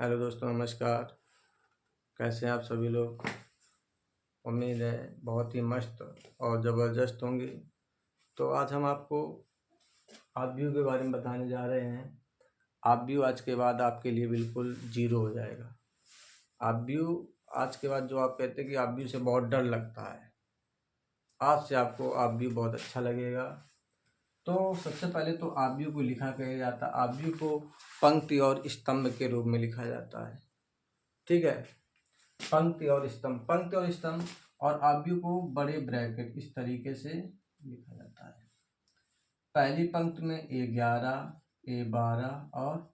Hello दोस्तों, नमस्कार। कैसे हैं आप सभी लोग? उम्मीद है बहुत ही मस्त और ज़बरदस्त होंगी। तो आज हम आपको आबव्यू के बारे में बताने जा रहे हैं। आबव्यू आज के बाद आपके लिए बिल्कुल ज़ीरो हो जाएगा। आबव्यू आज के बाद जो आप कहते हैं कि आबव्यू से बहुत डर लगता है, आज से आपको आबव्यू बहुत अच्छा लगेगा। तो सबसे पहले तो आबव्यू को लिखा किया जाता है। आबव्यू को पंक्ति और स्तंभ के रूप में लिखा जाता है। ठीक है, पंक्ति और स्तंभ और आबव्यू को बड़े ब्रैकेट इस तरीके से लिखा जाता है। पहली पंक्ति में A11, A12 और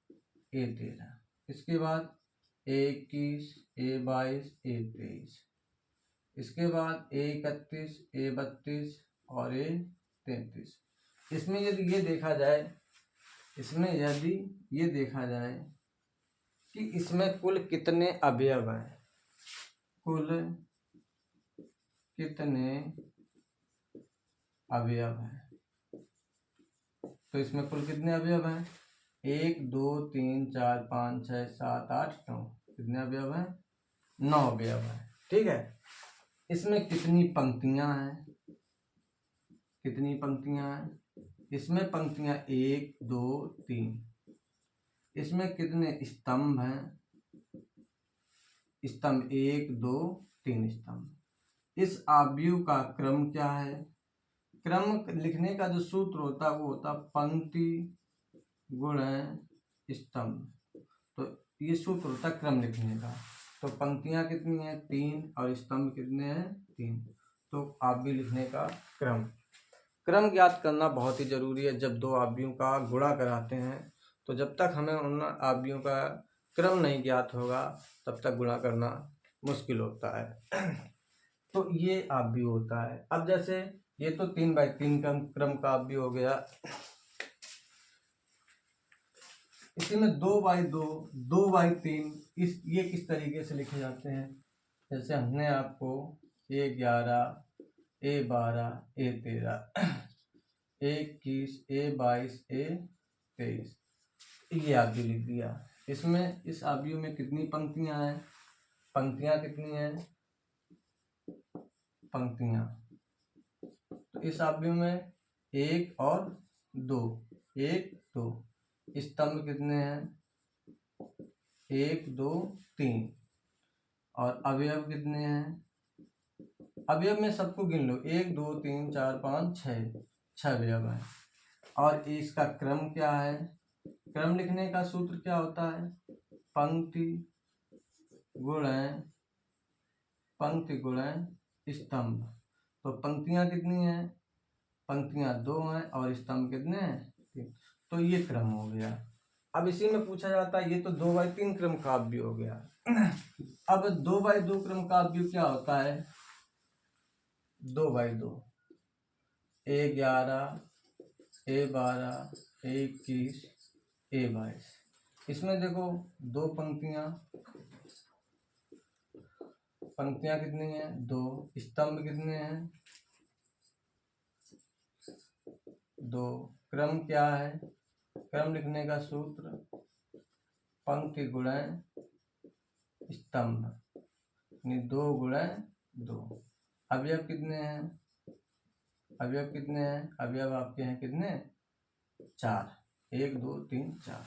A13। इसके बाद A21, A22, A23। इसके बाद A31, A32 और A33। इसमें यदि ये देखा जाए कि इसमें कुल कितने अवयव हैं, कुल कितने अवयव हैं, तो इसमें कुल कितने अवयव हैं? 1 2 3 4 5 6 7 8 9। कितने अवयव हैं? 9 अवयव हैं। ठीक है, इसमें कितनी पंक्तियां हैं? इसमें पंक्तियां 1 2 3। इसमें कितने स्तंभ हैं? स्तंभ 1 2 3 स्तंभ। इस आबव्यू का क्रम क्या है? क्रम लिखने का जो सूत्र होता है वो होता है पंक्ति गुणन स्तंभ। तो ये सूत्र होता है क्रम लिखने का। तो पंक्तियां कितनी हैं? 3 और स्तंभ कितने हैं? 3। तो आबव्यू लिखने का क्रम ज्ञात करना बहुत ही जरूरी है। जब दो आबव्यूं का गुणा कराते हैं तो जब तक हमें उन आबव्यूं का क्रम नहीं ज्ञात होगा तब तक गुणा करना मुश्किल होता है। तो ये आबव्यू होता है। अब जैसे ये तो 3/3 क्रम का आबव्यू हो गया। इसी में 2/2, 2/3 ये किस तरीके से लिखे जाते हैं? जैसे हमने आपको A11, A12, A13, A21, A22, A23 ये आबव्यू लिख दिया। इसमें इस आबव्यू में कितनी पंक्तियां हैं? पंक्तियां कितनी हैं? पंक्तियां तो इस आबव्यू में 1 और 2, 1 2। स्तंभ कितने हैं? 1 2 3। और अवयव कितने हैं? अवयव में सबको गिन लो, 1 2 3 4 5 6 अवयव हैं। और इसका क्रम क्या है? क्रम लिखने का सूत्र क्या होता है? पंक्ति गुणन स्तंभ। तो पंक्तियां कितनी हैं? पंक्तियां 2 हैं और स्तंभ कितने हैं? 3। तो ये क्रम हो गया। अब इसी में पूछा जाता है, ये तो 2/3 क्रम का आबव्यू हो गया। अब 2/2 क्रम का आबव्यू क्या होता है? 2/2, A11, A12, A21, A22। इसमें देखो दो पंक्तियां कितनी हैं? 2। स्तंभ कितने हैं? 2। क्रम क्या है? क्रम लिखने का सूत्र पंक्ति गुणन स्तंभ, 2 गुणन 2। अवयव कितने हैं? अवयव आपके हैं कितने? 4। 1 2 3 4।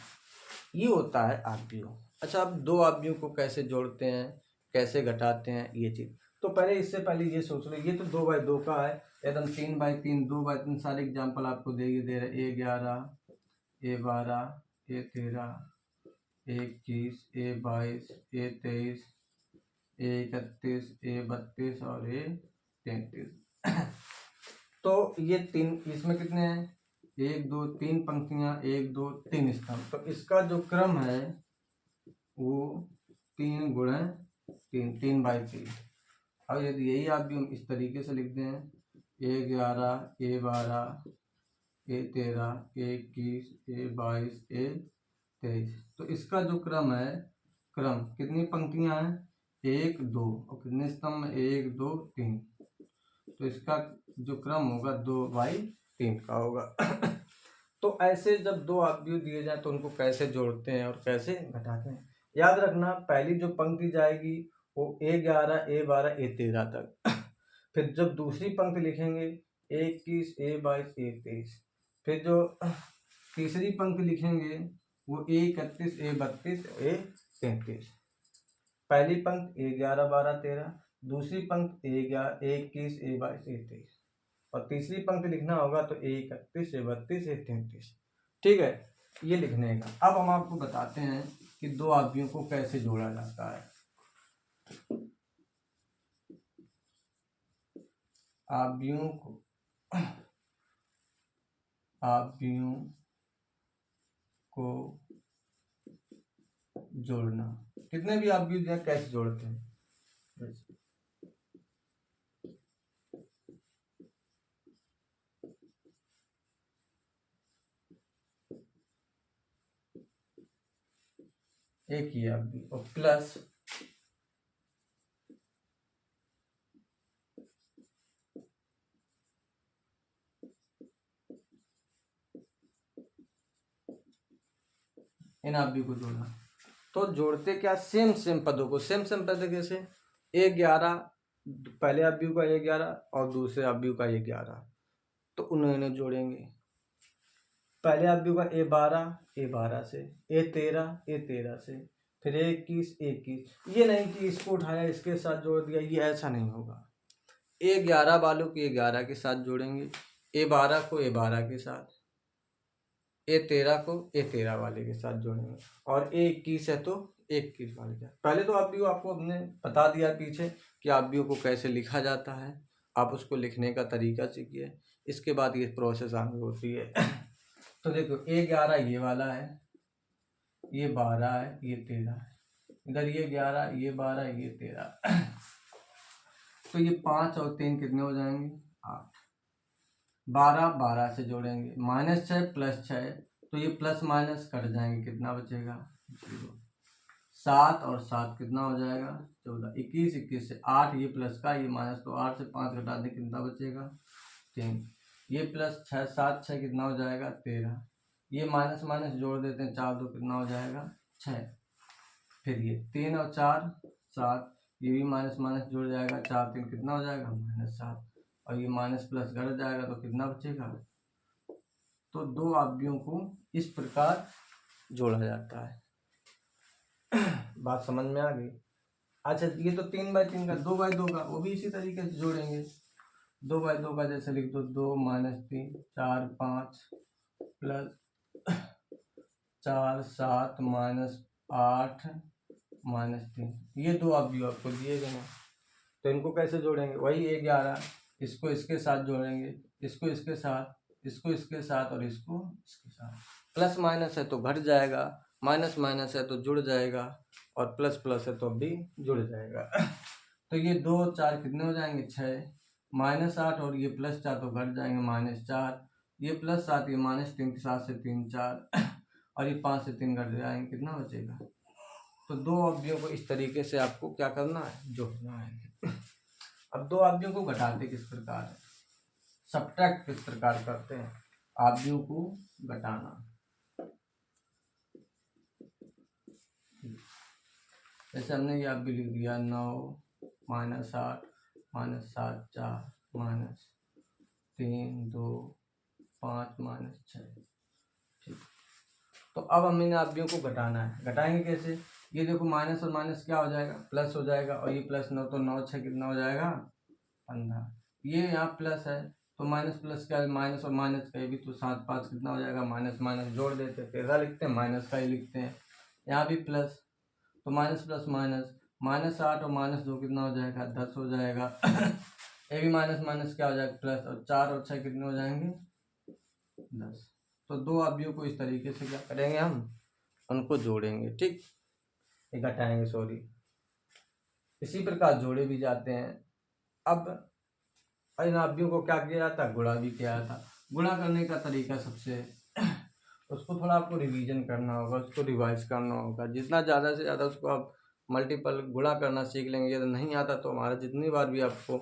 ये होता है आबव्यू। अच्छा, अब दो आबव्यू को कैसे जोड़ते हैं, कैसे घटाते हैं, ये चीज तो पहले इससे पहले ये सोच लो। ये तो 2/2 का है एकदम। 3/3, 2/3 सारे एग्जाम्पल आपको दे रहे। A11, A12, A13, A21, A22, A23, A31, A32 और A33। तो ये 3, इसमें कितने हैं? 1 2 3 पंक्तियां, 1 2 3 स्तंभ। तो इसका जो क्रम है वो 3 गुणन 3, 3/3। और यदि यही आप भी इस तरीके से लिख दें, A11, A12, A13, A21, A22, A23, तो इसका जो क्रम है, कितनी पंक्तियां हैं? 1 2 और कितने स्तंभ? 1 2 3। तो इसका जो क्रम होगा 2/3 का होगा। तो ऐसे जब दो आबव्यू दिए जाए तो उनको कैसे जोड़ते हैं और कैसे घटाते हैं, याद रखना पहली जो पंक्ति जाएगी वो A11 A12 A13 तक। फिर जब दूसरी पंक्ति लिखेंगे A21 A22 A23, फिर जो तीसरी पंक्ति लिखेंगे वो A31 A32 A33। पहली पंक्ति A11 12 13, दूसरी पंक्ति A21 A22 A23 और तीसरी पंक्ति लिखना होगा तो A31 A32 A33। ठीक है, ये लिखने का। अब हम आपको बताते हैं कि दो आव्यूहों को कैसे जोड़ा जाता है। आव्यूहों को जोड़ना, कितने भी आव्यूह हैं कैसे जोड़ते हैं। एक ही आव्यूह और प्लस इन आव्यूह को जोड़ना। तो जोड़ते क्या, सेम पदों को, सेम पद कैसे, A11 पहले आव्यूह का A11 और दूसरे आव्यूह का A11, तो उन्हें जोड़ेंगे। पहले आव्यूह का A12 से, A13 से, फिर A21। ये नहीं कि इसको उठाया इसके साथ जोड़ दिया, ये ऐसा नहीं होगा। A11 वालों को A11 के साथ जोड़ेंगे, A12 को A12 के साथ, A13 को A13 वाले के साथ जोड़ेंगे और A21 है तो A21 वाले के। पहले तो आव्यूह आपको हमने बता दिया पीछे कि आव्यूह को कैसे लिखा जाता है, आप उसको लिखने का तरीका सीखिए, इसके बाद ये प्रोसेस आगे होती है। तो देखो A11 ये वाला है, ये 12 है, ये 13 है, इधर ये 11 ये 12 ये 13। तो ये 5 और 3 कितने हो जाएंगे, 8। 12 से जोड़ेंगे, -6 +6, तो ये प्लस माइनस कट जाएंगे, कितना बचेगा 0। 7 और 7 कितना हो जाएगा 14। 21 से 8, ये प्लस का ये माइनस, तो 8 से 5 घटा दें कितना बचेगा 3। ये प्लस 6 7 6 कितना हो जाएगा 13। ये माइनस जोड़ देते हैं, 4 2 कितना हो जाएगा 6। फिर ये 3 और 4 7, ये भी माइनस जुड़ जाएगा, 4 3 कितना हो जाएगा -7, और ये माइनस प्लस घट जाएगा तो कितना बचेगा। तो दो आव्यूहों को इस प्रकार जोड़ा जाता है। बात समझ में आ गई। अच्छा, ये तो 3/3 का, 2/2 का, वो भी इसी तरीके से जोड़ेंगे। 2/2 का जैसे लिख दो, 2 -3 4 5 प्लस 4 7 -8 -3, ये दो आव्यूह आपको दिए गए हैं। तो इनको कैसे जोड़ेंगे, वही 11, इसको इसके साथ जोड़ेंगे, इसको इसके साथ, इसको इसके साथ और इसको इसके साथ। प्लस माइनस है तो घट जाएगा, माइनस है तो जुड़ जाएगा, और प्लस प्लस है तो भी जुड़ जाएगा। तो ये 2 4 कितने हो जाएंगे 6, -8 और ये +4 तो घट जाएंगे -4, ये +7 ये -3 7 से 3 4, और ये 5 से 3 घट जाएंगे, कितना बचेगा। तो दो आव्यूहों को इस तरीके से आपको क्या करना है, जोड़ना है। अब दो आव्यूहों को घटाते किस प्रकार है, सब्ट्रैक्ट किस प्रकार करते हैं, आव्यूहों को घटाना। जैसे हमने ये आव्यूह लिख दिया 9 -8 -7 4 -3 2 5 -6। ठीक, तो अब हमें इन आव्यूहों को घटाना है। घटाएंगे कैसे, ये देखो माइनस और माइनस क्या हो जाएगा, प्लस हो जाएगा, और ये +9 तो 9 6 कितना हो जाएगा 15। ये यहाँ प्लस है तो माइनस प्लस क्या है, माइनस और माइनस का, ये भी तो 7 5 कितना हो जाएगा माइनस जोड़ देते हैं, कैसा लिखते हैं माइनस का ही लिखते हैं। यहाँ भी प्लस, तो माइनस प्लस माइनस -8 और -2 कितना हो जाएगा 10 हो जाएगा। ये भी माइनस क्या हो जाएगा प्लस, और 4 और 6 कितने हो जाएंगे 10। तो दो आव्यूहों को इस तरीके से क्या करेंगे, हम उनको जोड़ेंगे। ठीक, घटाएंगे, सॉरी। इसी प्रकार जोड़े भी जाते हैं। अब इन आव्यूहों को क्या किया जाता है, गुणा भी किया जाता। गुणा करने का तरीका सबसे उसको थोड़ा आपको रिवीजन करना होगा, उसको रिवाइज करना होगा। जितना ज़्यादा से ज़्यादा उसको आप मल्टीपल गुणा करना सीख लेंगे, यदि नहीं आता तो हमारा जितनी बार भी आपको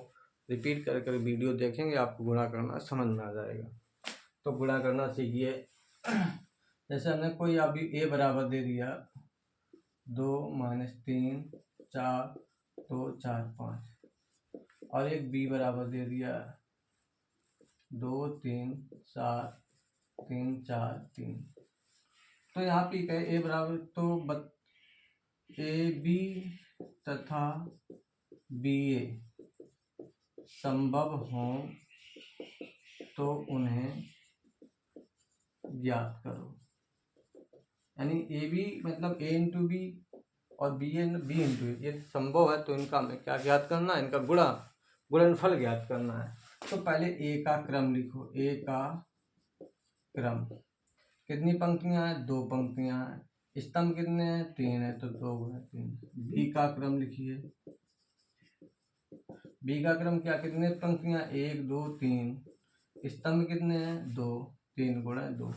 रिपीट कर वीडियो देखेंगे आपको गुणा करना समझ में आ जाएगा। तो गुणा करना सीखिए। जैसे हमने कोई अभी A बराबर दे दिया 2 माइनस 3 4 2 4 5 और एक बी बराबर दे दिया 2 3 7 3 4 3। तो यहाँ पे कहे ए बराबर तो ए बी तथा बी ए संभव हों तो उन्हें ज्ञात करो। यानी ए बी मतलब ए इंटू बी और बी इंटू ए, ये संभव है तो इनका हमें क्या ज्ञात करना है, इनका गुणनफल ज्ञात करना है। तो पहले ए का क्रम लिखो, ए का क्रम कितनी पंक्तियां हैं, 2 पंक्तियां हैं, स्तंभ कितने हैं, 3 है तो 2 गुणा 3। बी का क्रम लिखिए, बी का क्रम क्या कितने पंक्तियां, 1 2 3, स्तंभ कितने हैं 2, 3 गुणा 2।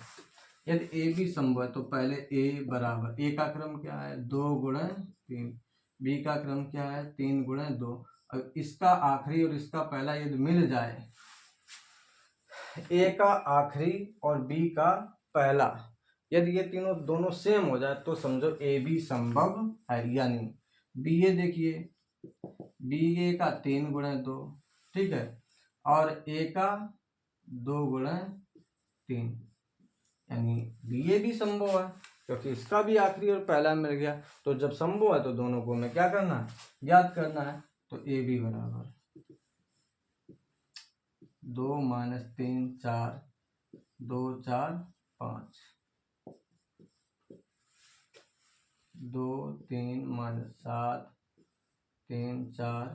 यदि ए बी संभव है तो पहले ए बराबर, ए का क्रम क्या है 2 गुणा 3, बी का क्रम क्या है 3 गुणा 2। और इसका आखिरी और इसका पहला यदि मिल जाए, ए का आखिरी और बी का पहला, यदि ये तीनों दोनों सेम हो जाए तो समझो ए बी संभव है। यानी बी ए देखिए, बी ए का 3 गुणा 2, ठीक है, और ए का 2 गुणा 3, यानी बी ए भी संभव है क्योंकि इसका भी आखिरी और पहला मिल गया। तो जब संभव है तो दोनों को हमें क्या करना है, ज्ञात करना है। तो ए बी बराबर 2 माइनस 3 4 2 4 5, 2 3 माइनस 7 3 4,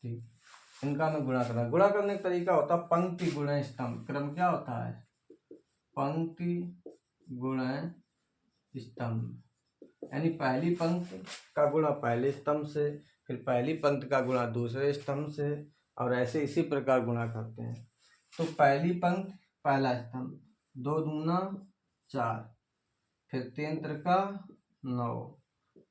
ठीक। इनका हमें गुणा करना है। गुणा करने का तरीका होता है पंक्ति गुणा स्तंभ। क्रम क्या होता है, पंक्ति गुणा स्तंभ, यानी पहली पंक्ति का गुणा पहले स्तंभ से, फिर पहली पंक्ति का गुणा दूसरे स्तंभ से, और ऐसे इसी प्रकार गुणा करते हैं। तो पहली पंक्ति पहला स्तंभ, 2 दूना 4, फिर 3 त्रिका 9,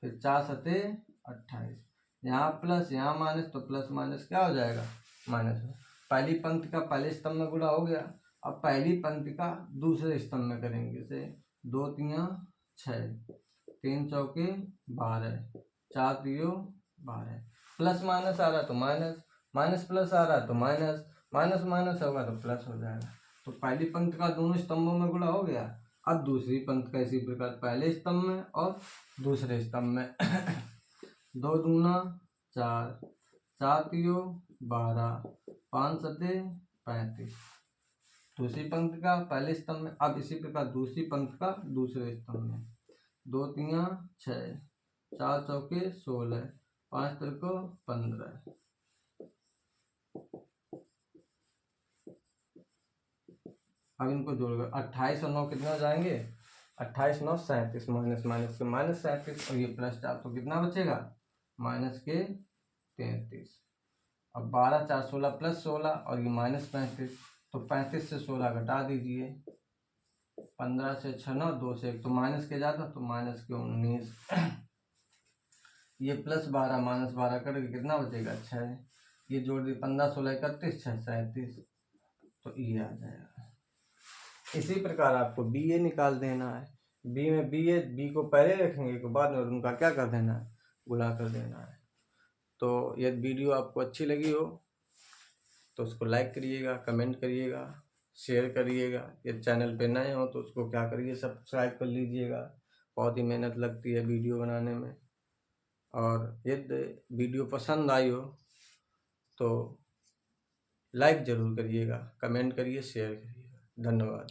फिर 4 सते 28, यहाँ प्लस यहाँ माइनस, तो प्लस माइनस क्या हो जाएगा, माइनस। पहली पंक्ति का पहले स्तंभ में गुणा हो गया, अब पहली पंक्ति का दूसरे स्तंभ में करेंगे। जैसे 2 3 6, 3 चौके 12, 4 3 12, प्लस माइनस आ रहा है तो माइनस, माइनस प्लस आ रहा है तो माइनस, माइनस माइनस होगा तो प्लस हो जाएगा। तो पहली पंक्ति का दोनों स्तंभों में गुणा हो गया। अब दूसरी पंक्ति का इसी प्रकार पहले स्तंभ में और दूसरे स्तंभ में 2 दूना 4, 4 3 12, 5 सते 35, दूसरी पंक्ति का पहले स्तंभ में। अब इसी प्रकार दूसरी पंक्ति का दूसरे स्तंभ में 2 3 6, 4 चौके 16, 5 त्रिको 15। अब इनको जोड़कर 28 और 9 कितना हो जाएंगे, 28 9 37, माइनस माइनस के माइनस 37, और ये प्लस 4 तो कितना बचेगा, माइनस के 33। अब 12 4 16 प्लस 16 और ये माइनस 35, तो 35 से 16 घटा दीजिए, 15 से 6 9 2 से 1, तो माइनस के जाता तो माइनस के 19, ये प्लस 12 माइनस 12 करके कितना बचेगा 6, ये जोड़ दी 15 16 31 6 37, तो ये आ जाएगा। इसी प्रकार आपको बी ए निकाल देना है। बी में बी ए, बी को पहले रखेंगे तो बाद में उनका क्या कर देना है, गुणा कर देना है। तो यदि वीडियो आपको अच्छी लगी हो तो उसको लाइक करिएगा, कमेंट करिएगा, शेयर करिएगा। यदि चैनल पे नए हो तो उसको क्या करिए, सब्सक्राइब कर लीजिएगा। बहुत ही मेहनत लगती है वीडियो बनाने में। और यदि वीडियो पसंद आई हो तो लाइक ज़रूर करिएगा, कमेंट करिए, शेयर करिएगा। धन्यवाद।